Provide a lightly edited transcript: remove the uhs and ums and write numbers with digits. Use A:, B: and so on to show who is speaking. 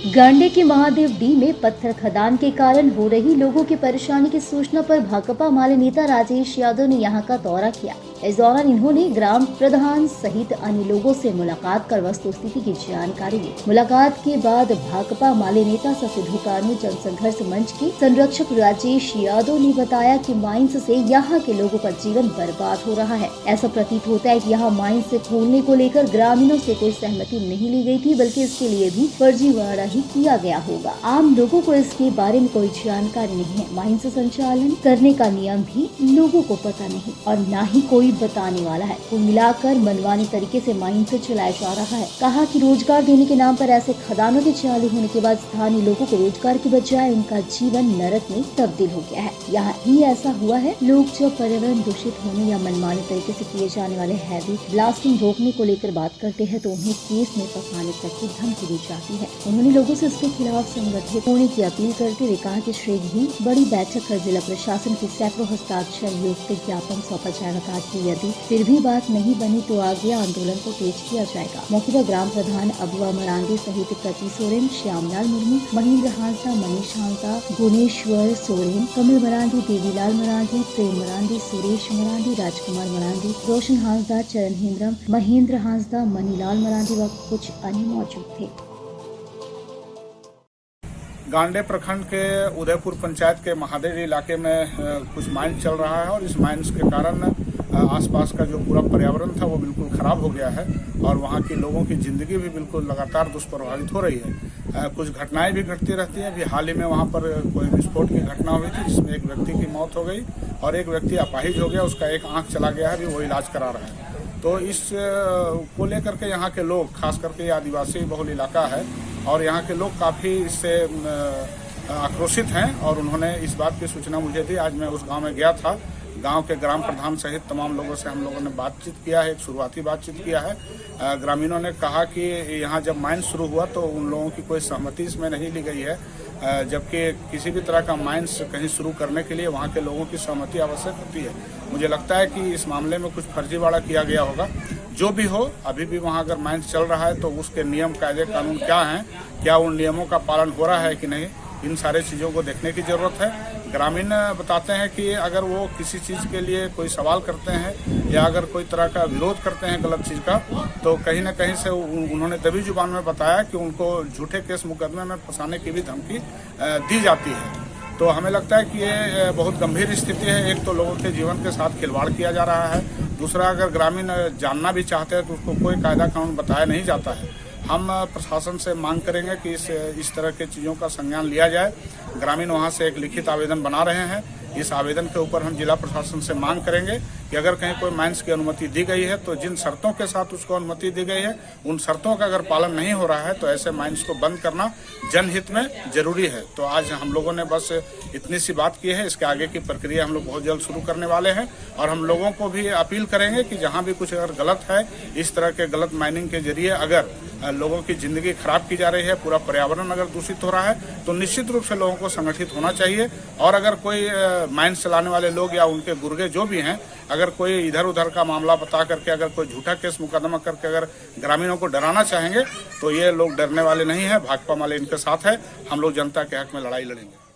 A: गांडे के महादेव डी में पत्थर खदान के कारण हो रही लोगों की परेशानी की सूचना पर भाकपा माले नेता राजेश यादव ने यहां का दौरा किया। इस दौरान इन्होंने ग्राम प्रधान सहित अन्य लोगों से मुलाकात कर वस्तुस्थिति की जानकारी ली। मुलाकात के बाद भाकपा माले नेता सह सिद्धू कानू जनसंघर्ष मंच के संरक्षक राजेश यादव ने बताया कि माइंस से यहाँ के लोगों का जीवन बर्बाद हो रहा है। ऐसा प्रतीत होता है कि यहाँ माइंस खोलने को लेकर ग्रामीणों से कोई सहमति नहीं ली गई थी, बल्कि इसके लिए भी फर्जीवाड़ा ही किया गया होगा। आम लोगों को इसके बारे में कोई जानकारी नहीं है। माइंस संचालन करने का नियम भी लोगों को पता नहीं और न ही कोई बताने वाला है। कुल मिलाकर मनमानी तरीके से माइंस चलाया जा रहा है। कहा कि रोजगार देने के नाम पर ऐसे खदानों के चालू होने के बाद स्थानीय लोगों को रोजगार की बजाय उनका जीवन नरक में तब्दील हो गया है। यहाँ ही ऐसा हुआ है। लोग जब पर्यावरण दूषित होने या मनमानी तरीके से किए जाने वाले हैवी ब्लास्टिंग रोकने को लेकर बात करते हैं तो उन्हें केस में फंसाने तक की धमकी दी जाती है। उन्होंने लोगों से इसके खिलाफ संगठित होने की अपील करते हुए कहा कि शीघ्र ही बड़ी बैठक कर जिला प्रशासन की सैकड़ों हस्ताक्षर युक्त ज्ञापन सौंपा जाएगा ताकि यदि फिर भी बात नहीं बनी तो आगे आंदोलन को तेज किया जाएगा। मौके पर ग्राम प्रधान अबुआ मरांडी सहित प्रति सोरेन, श्यामलाल मुर्मू, महेंद्र हांसदा, मनीष हांसदा, गुणेश्वर सोरेन, कमल मरांडी, देवीलाल मरांडी, प्रेम मरांडी, सुरेश मरांडी, राजकुमार मरांडी, रोशन हांसदा, चरण हेम्ब्रम, महेंद्र हांसदा, मनीलाल मरांडी व कुछ अन्य मौजूद थे।
B: गांडे प्रखंड के उदयपुर पंचायत के महादेव इलाके में कुछ माइंस चल रहा है और इस माइंस के कारण आसपास का जो पूरा पर्यावरण था वो बिल्कुल खराब हो गया है और वहाँ के लोगों की जिंदगी भी बिल्कुल लगातार दुष्प्रभावित हो रही है। कुछ घटनाएं भी घटती रहती हैं। अभी हाल ही में वहाँ पर कोई विस्फोट की घटना हुई थी जिसमें एक व्यक्ति की मौत हो गई और एक व्यक्ति अपाहिज हो गया, उसका एक आंख चला गया है, अभी वो इलाज करा रहा है। तो इस को लेकर के यहाँ के लोग, खास करके ये आदिवासी बहुल इलाका है और यहाँ के लोग काफ़ी इससे आक्रोशित हैं और उन्होंने इस बात की सूचना मुझे दी। आज मैं उस गांव में गया था। गांव के ग्राम प्रधान सहित तमाम लोगों से हम लोगों ने बातचीत किया है, एक शुरुआती बातचीत किया है। ग्रामीणों ने कहा कि यहाँ जब माइंस शुरू हुआ तो उन लोगों की कोई सहमति इसमें नहीं ली गई है, जबकि किसी भी तरह का माइंस कहीं शुरू करने के लिए वहाँ के लोगों की सहमति आवश्यक होती है। मुझे लगता है कि इस मामले में कुछ फर्जीवाड़ा किया गया होगा। जो भी हो, अभी भी वहाँ अगर माइंस चल रहा है तो उसके नियम, कायदे, कानून क्या हैं, क्या उन नियमों का पालन हो रहा है कि नहीं, इन सारे चीज़ों को देखने की ज़रूरत है। ग्रामीण बताते हैं कि अगर वो किसी चीज़ के लिए कोई सवाल करते हैं या अगर कोई तरह का विरोध करते हैं गलत चीज़ का, तो कहीं ना कहीं से उन्होंने दबी जुबान में बताया कि उनको झूठे केस मुकदमे में फंसाने की भी धमकी दी जाती है। तो हमें लगता है कि ये बहुत गंभीर स्थिति है। एक तो लोगों के जीवन के साथ खिलवाड़ किया जा रहा है, दूसरा अगर ग्रामीण जानना भी चाहते हैं तो उसको कोई कायदा कानून बताया नहीं जाता है। हम प्रशासन से मांग करेंगे कि इस तरह के चीज़ों का संज्ञान लिया जाए। ग्रामीण वहाँ से एक लिखित आवेदन बना रहे हैं। इस आवेदन के ऊपर हम जिला प्रशासन से मांग करेंगे कि अगर कहीं कोई माइंस की अनुमति दी गई है तो जिन शर्तों के साथ उसको अनुमति दी गई है उन शर्तों का अगर पालन नहीं हो रहा है तो ऐसे माइंस को बंद करना जनहित में जरूरी है। तो आज हम लोगों ने बस इतनी सी बात की है। इसके आगे की प्रक्रिया हम लोग बहुत जल्द शुरू करने वाले हैं और हम लोगों को भी अपील करेंगे कि जहाँ भी कुछ अगर गलत है, इस तरह के गलत माइनिंग के जरिए अगर लोगों की जिंदगी खराब की जा रही है, पूरा पर्यावरण अगर दूषित हो रहा है, तो निश्चित रूप से लोगों को संगठित होना चाहिए। और अगर कोई माइंस चलाने वाले लोग या उनके गुर्गे जो भी हैं, अगर कोई इधर उधर का मामला बता करके अगर कोई झूठा केस मुकदमा करके अगर ग्रामीणों को डराना चाहेंगे तो ये लोग डरने वाले नहीं है। भाकपा माले इनके साथ है। हम लोग जनता के हक में लड़ाई लड़ेंगे।